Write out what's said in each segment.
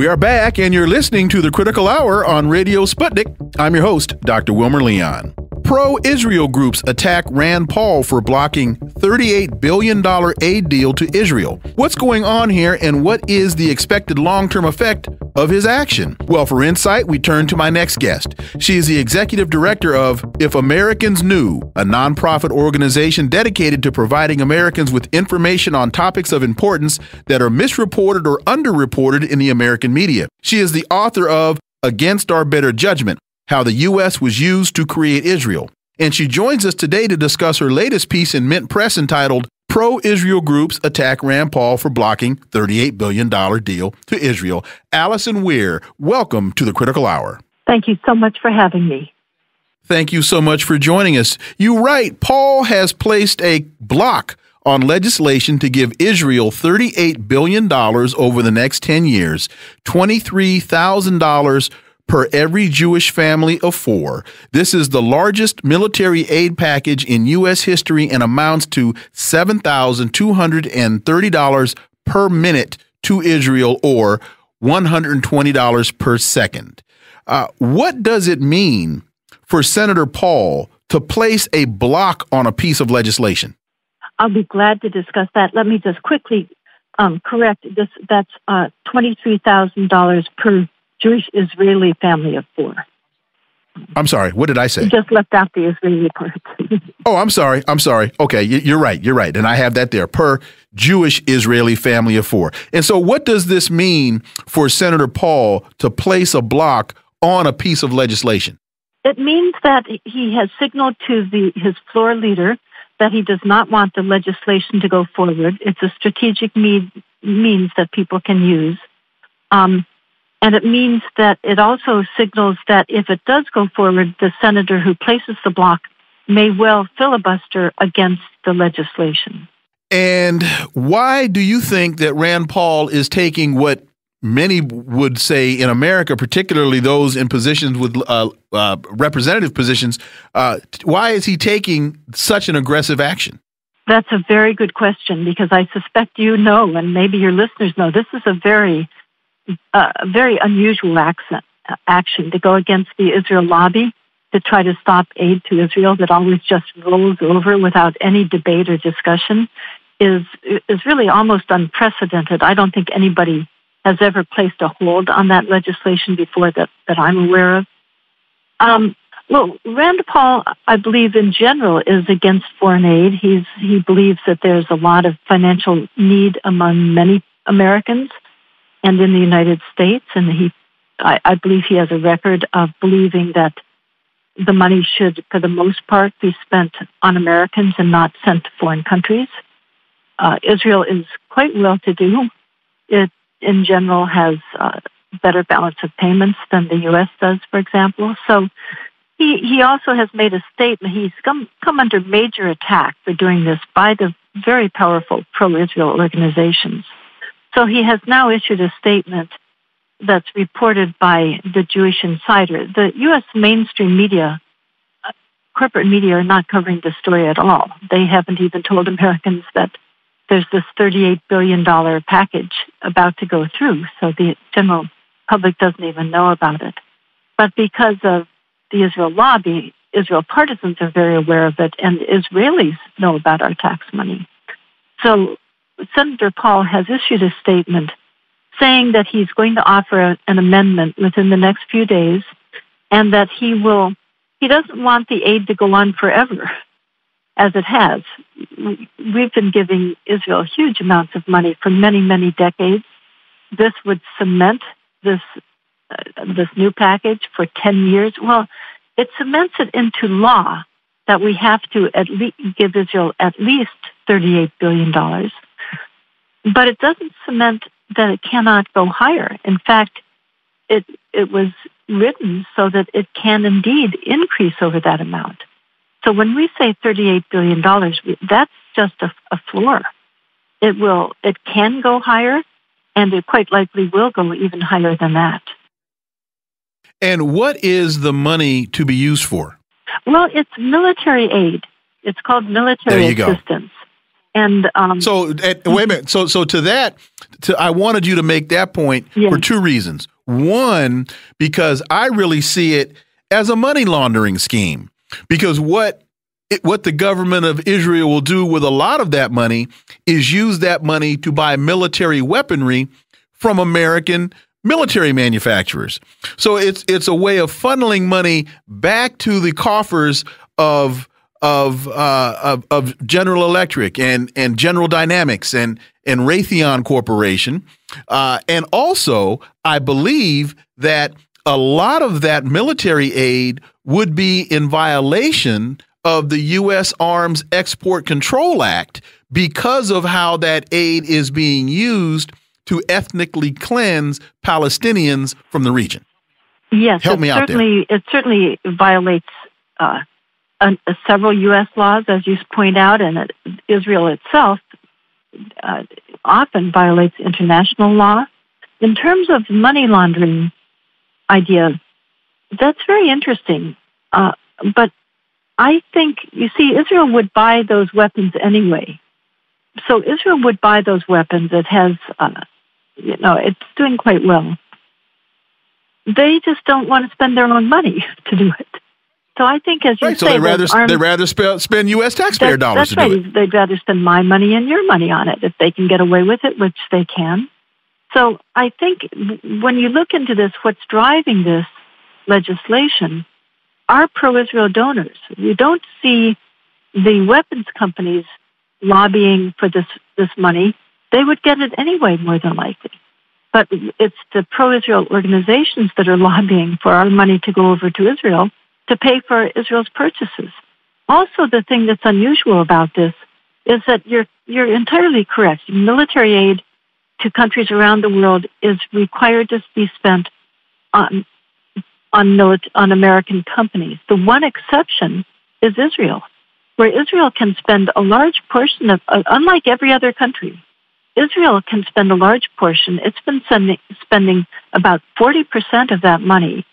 We are back, and you're listening to the Critical Hour on Radio Sputnik. I'm your host, Dr. Wilmer Leon. Pro-Israel groups attack Rand Paul for blocking $38 billion aid deal to Israel. What's going on here, and what is the expected long-term effect of his action? Well, for insight, we turn to my next guest. She is the executive director of If Americans Knew, a nonprofit organization dedicated to providing Americans with information on topics of importance that are misreported or underreported in the American media. She is the author of Against Our Better Judgment: How the U.S. Was Used to Create Israel. And she joins us today to discuss her latest piece in Mint Press entitled Pro-Israel Groups Attack Rand Paul for Blocking $38 Billion Deal to Israel. Alison Weir, welcome to the Critical Hour. Thank you so much for having me. Thank you so much for joining us. You write, Paul has placed a block on legislation to give Israel $38 billion over the next 10 years, $23,000 per every Jewish family of 4. This is the largest military aid package in U.S. history and amounts to $7,230 per minute to Israel, or $120 per second. What does it mean for Senator Paul to place a block on a piece of legislation? I'll be glad to discuss that. Let me just quickly correct this. That's $23,000 per Jewish Israeli family of 4. I'm sorry. What did I say? You just left out the Israeli part. Oh, I'm sorry. Okay, you're right. And I have that there, per Jewish Israeli family of 4. And so what does this mean for Senator Paul to place a block on a piece of legislation? It means that he has signaled to his floor leader that he does not want the legislation to go forward. It's a strategic means that people can use. And it means that it also signals that if it does go forward, the senator who places the block may well filibuster against the legislation. And why do you think that Rand Paul is taking what many would say in America, particularly those in positions with representative positions, why is he taking such an aggressive action? That's a very good question, because I suspect you know, and maybe your listeners know, this is a very unusual action to go against the Israel lobby to try to stop aid to Israel that always just rolls over without any debate or discussion is really almost unprecedented. I don't think anybody has ever placed a hold on that legislation before that I'm aware of. Well, Rand Paul, I believe in general, is against foreign aid. He believes that there's a lot of financial need among many Americans and in the United States, and I believe he has a record of believing that the money should, for the most part, be spent on Americans and not sent to foreign countries. Israel is quite well-to-do. It, in general, has better balance of payments than the U.S. does, for example. So he also has made a statement. He's come under major attack for doing this by the very powerful pro-Israel organizations. So he has now issued a statement that's reported by the Jewish Insider. The U.S. mainstream media, corporate media, are not covering the story at all. They haven't even told Americans that there's this $38 billion package about to go through, so the general public doesn't even know about it. But because of the Israel lobby, Israel partisans are very aware of it, and Israelis know about our tax money. So Senator Paul has issued a statement saying that he's going to offer an amendment within the next few days, and that he doesn't want the aid to go on forever, as it has. We've been giving Israel huge amounts of money for many, many decades. This would cement this new package for 10 years. Well, it cements it into law that we have to at least give Israel at least $38 billion. But it doesn't cement that it cannot go higher. In fact, it was written so that it can indeed increase over that amount. So when we say $38 billion, that's just a floor. It can go higher, and it quite likely will go even higher than that. And what is the money to be used for? Well, it's military aid. It's called military assistance. And wait a minute. So to I wanted you to make that point for two reasons. One, because I really see it as a money laundering scheme, because what the government of Israel will do with a lot of that money is use that money to buy military weaponry from American military manufacturers. So it's a way of funneling money back to the coffers of General Electric and General Dynamics and Raytheon Corporation. And also, I believe that a lot of that military aid would be in violation of the U.S. Arms Export Control Act because of how that aid is being used to ethnically cleanse Palestinians from the region. Yes, help me out there. It certainly violates several U.S. laws, as you point out, and Israel itself often violates international law. In terms of money laundering idea, that's very interesting. But I think, you see, Israel would buy those weapons anyway. So Israel would buy those weapons. It has, it's doing quite well. They just don't want to spend their own money to do it. So I think, as you say, so they'd rather spend U.S. taxpayer dollars to do it. They'd rather spend my money and your money on it if they can get away with it, which they can. So I think when you look into this, what's driving this legislation are pro-Israel donors. You don't see the weapons companies lobbying for this money. They would get it anyway, more than likely. But it's the pro-Israel organizations that are lobbying for our money to go over to Israel to pay for Israel's purchases. Also, the thing that's unusual about this is that you're entirely correct. Military aid to countries around the world is required to be spent on American companies. The one exception is Israel, where Israel can spend a large portion of, unlike every other country, Israel can spend a large portion. It's been spending about 40% of that money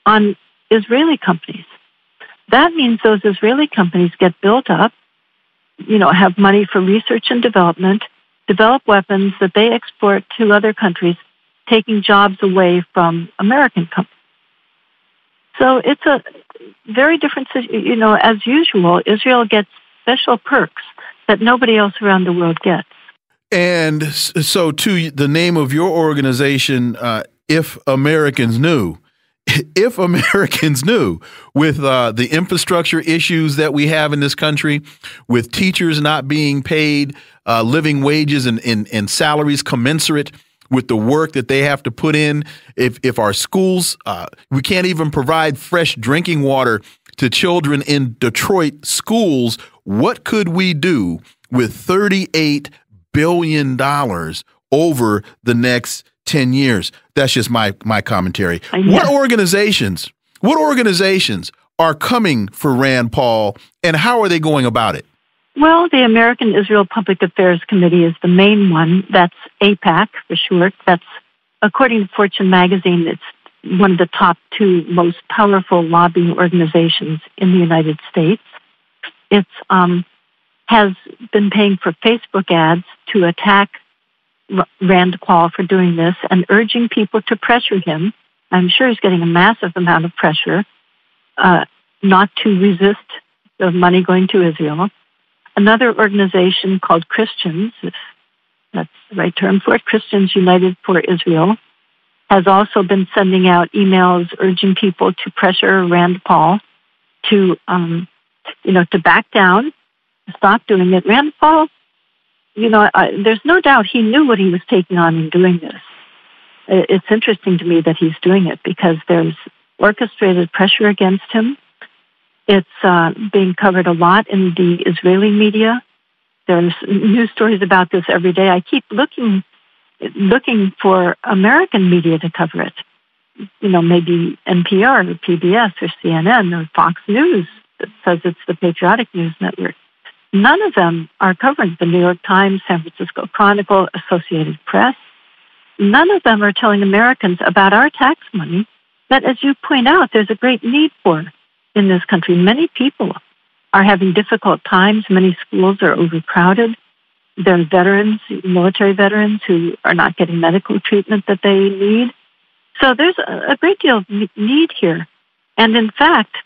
on Israeli companies. That means those Israeli companies get built up, have money for research and development, develop weapons that they export to other countries, taking jobs away from American companies. So it's a very different, as usual, Israel gets special perks that nobody else around the world gets. And so to the name of your organization, If Americans Knew, with the infrastructure issues that we have in this country, with teachers not being paid living wages and salaries commensurate with the work that they have to put in, if our schools, we can't even provide fresh drinking water to children in Detroit schools, what could we do with $38 billion over the next 10 years? That's just my commentary. What organizations are coming for Rand Paul, and how are they going about it? Well, the American Israel Public Affairs Committee is the main one. That's AIPAC for short. That's, according to Fortune magazine, it's one of the top two most powerful lobbying organizations in the United States. It's has been paying for Facebook ads to attack Rand Paul for doing this and urging people to pressure him. I'm sure he's getting a massive amount of pressure not to resist the money going to Israel. Another organization called Christians, if that's the right term for it, Christians United for Israel, has also been sending out emails urging people to pressure Rand Paul to back down, stop doing it. Rand Paul, there's no doubt he knew what he was taking on in doing this. It's interesting to me that he's doing it because there's orchestrated pressure against him. It's being covered a lot in the Israeli media. There's news stories about this every day. I keep looking for American media to cover it. Maybe NPR or PBS or CNN or Fox News that says it's the Patriotic News Network. None of them are covering the New York Times, San Francisco Chronicle, Associated Press. None of them are telling Americans about our tax money that, as you point out, there's a great need for in this country. Many people are having difficult times. Many schools are overcrowded. There are veterans, military veterans, who are not getting medical treatment that they need. So there's a great deal of need here. And in fact,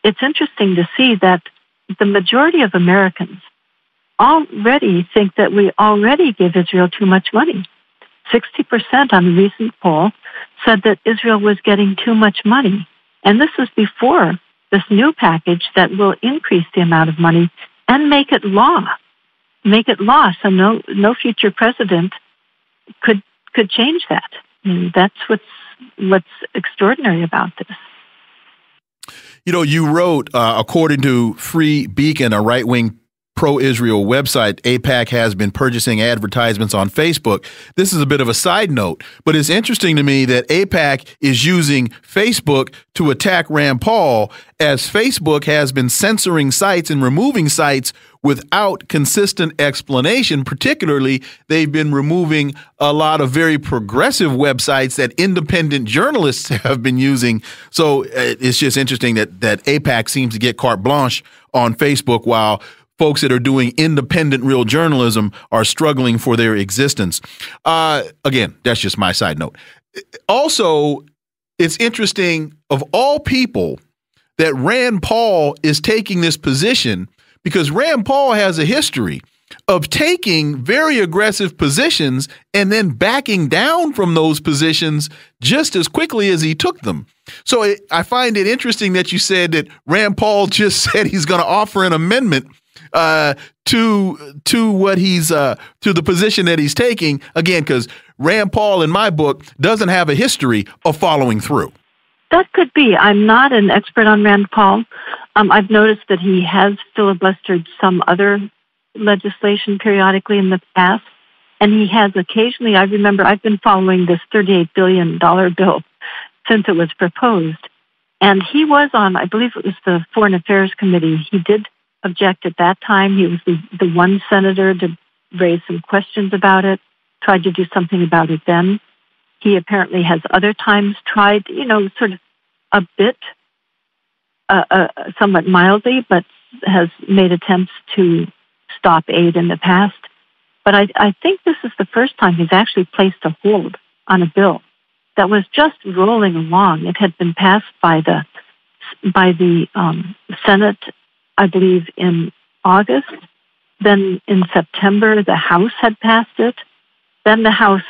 it's interesting to see that the majority of Americans already think that we already give Israel too much money. 60% on a recent poll said that Israel was getting too much money. And this is before this new package that will increase the amount of money and make it law. Make it law, so no future president could change that. And that's what's extraordinary about this. You know, you wrote, according to Free Beacon, a right-wing pro-Israel website, AIPAC has been purchasing advertisements on Facebook. This is a bit of a side note, but it's interesting to me that AIPAC is using Facebook to attack Rand Paul, as Facebook has been censoring sites and removing sites without consistent explanation. Particularly, they've been removing a lot of very progressive websites that independent journalists have been using. So it's just interesting that AIPAC seems to get carte blanche on Facebook, while folks that are doing independent real journalism are struggling for their existence. Again, that's just my side note. Also, it's interesting, of all people, that Rand Paul is taking this position, because Rand Paul has a history of taking very aggressive positions and then backing down from those positions just as quickly as he took them. So I find it interesting that you said that Rand Paul just said he's going to offer an amendment to what he's to the position that he's taking, again, because Rand Paul, in my book, doesn't have a history of following through. That could be. I'm not an expert on Rand Paul. I've noticed that he has filibustered some other legislation periodically in the past, and he has occasionally. I remember I've been following this $38 billion bill since it was proposed, and he was on, I believe it was the Foreign Affairs Committee. He did object at that time. He was the one senator to raise some questions about it, tried to do something about it then. He apparently has other times tried, sort of a bit, somewhat mildly, but has made attempts to stop aid in the past. But I think this is the first time he's actually placed a hold on a bill that was just rolling along. It had been passed by the Senate, I believe, in August. Then in September, the House had passed it. Then the House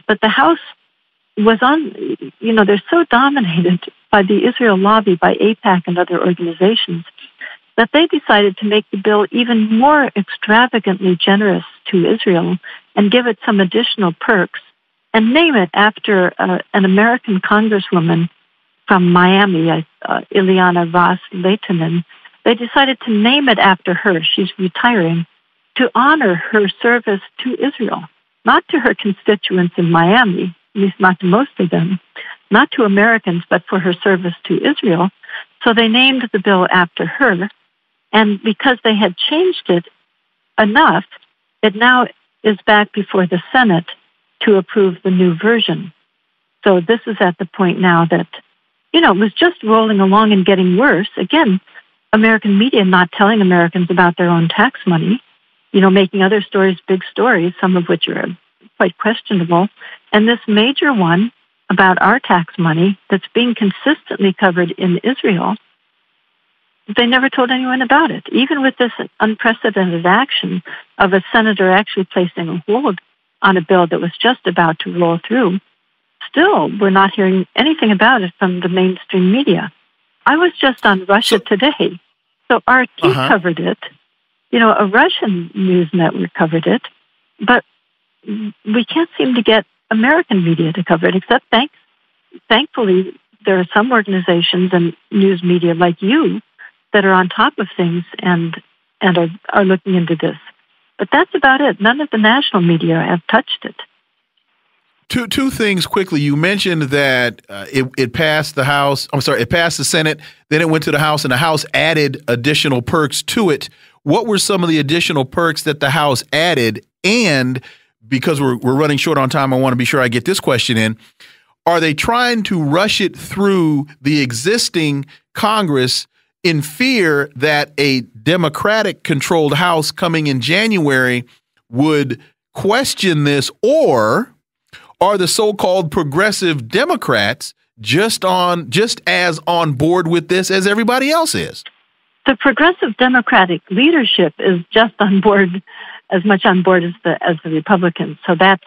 was on, they're so dominated by the Israel lobby, by AIPAC and other organizations, that they decided to make the bill even more extravagantly generous to Israel and give it some additional perks and name it after an American congresswoman from Miami, Ileana Ros-Lehtinen. They decided to name it after her. She's retiring, to honor her service to Israel, not to her constituents in Miami, at least not to most of them, not to Americans, but for her service to Israel. So they named the bill after her. And because they had changed it enough, it now is back before the Senate to approve the new version. So this is at the point now that, it was just rolling along and getting worse. Again, American media not telling Americans about their own tax money, making other stories big stories, some of which are quite questionable. And this major one about our tax money that's being consistently covered in Israel, they never told anyone about it. Even with this unprecedented action of a senator actually placing a hold on a bill that was just about to roll through, still we're not hearing anything about it from the mainstream media. I was just on Russia Today. So RT covered it. A Russian news network covered it. But we can't seem to get American media to cover it, except thankfully there are some organizations and news media like you that are on top of things and are looking into this. But that's about it. None of the national media have touched it. Two things quickly. You mentioned that it passed the House. It passed the Senate. Then it went to the House, and the House added additional perks to it. What were some of the additional perks that the House added? And because we're running short on time, I want to be sure I get this question in. Are they trying to rush it through the existing Congress in fear that a Democratic-controlled House coming in January would question this, or are the so-called progressive Democrats just as on board with this as everybody else is? The progressive Democratic leadership is just on board, as much on board as the Republicans. So that's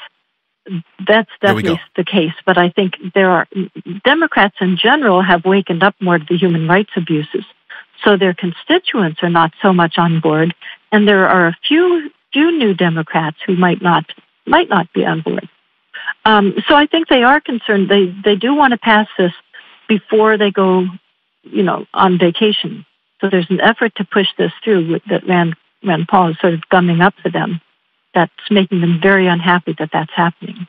definitely the case. But I think Democrats in general have wakened up more to the human rights abuses. So their constituents are not so much on board, and there are a few new Democrats who might not be on board. So I think they are concerned. They do want to pass this before they go, on vacation. So there's an effort to push this through that Rand Paul is sort of gumming up for them. That's making them very unhappy that that's happening.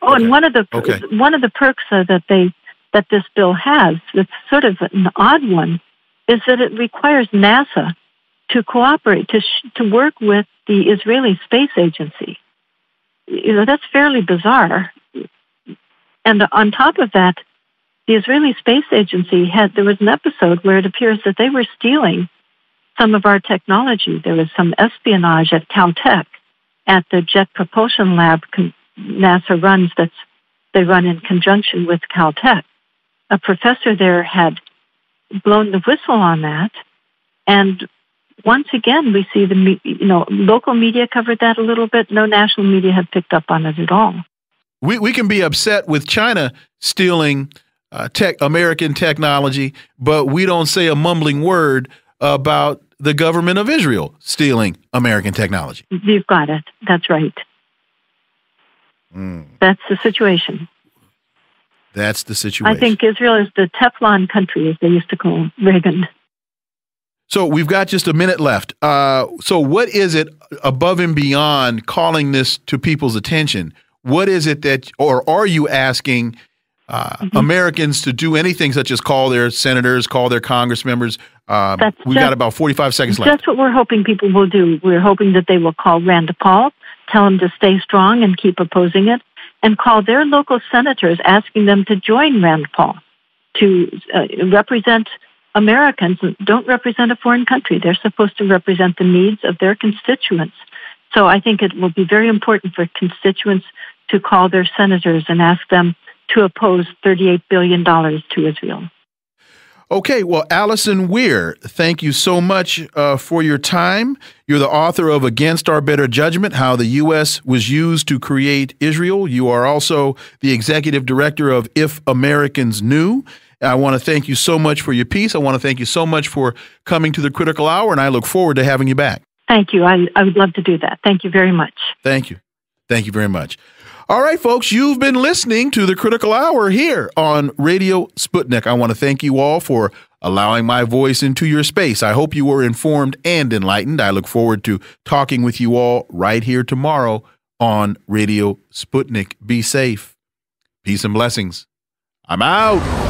Oh, okay. And one of the perks that this bill has, that's sort of an odd one, is that it requires NASA to cooperate, to work with the Israeli Space Agency. That's fairly bizarre. And on top of that, the Israeli Space Agency there was an episode where it appears that they were stealing some of our technology. There was some espionage at Caltech, at the Jet Propulsion Lab NASA runs, they run in conjunction with Caltech. A professor there had blown the whistle on that, and once again, we see local media covered that a little bit. No national media have picked up on it at all. We can be upset with China stealing American technology, but we don't say a mumbling word about the government of Israel stealing American technology. You've got it. That's right. That's the situation. That's the situation. I think Israel is the Teflon country, as they used to call Reagan. So we've got just a minute left. So what is it above and beyond calling this to people's attention? What is it or are you asking Americans to do anything such as call their senators, call their Congress members? We've got about 45 seconds left. That's what we're hoping people will do. We're hoping that they will call Rand Paul, tell him to stay strong and keep opposing it, and call their local senators, asking them to join Rand Paul, to represent Americans. Don't represent a foreign country. They're supposed to represent the needs of their constituents. So I think it will be very important for constituents to call their senators and ask them to oppose $38 billion to Israel. Okay, well, Alison Weir, thank you so much for your time. You're the author of Against Our Better Judgment, How the U.S. Was Used to Create Israel. You are also the executive director of If Americans Knew. I want to thank you so much for your piece. I want to thank you so much for coming to the Critical Hour, and I look forward to having you back. Thank you. I would love to do that. Thank you very much. Thank you. Thank you very much. All right, folks, you've been listening to the Critical Hour here on Radio Sputnik. I want to thank you all for allowing my voice into your space. I hope you were informed and enlightened. I look forward to talking with you all right here tomorrow on Radio Sputnik. Be safe. Peace and blessings. I'm out.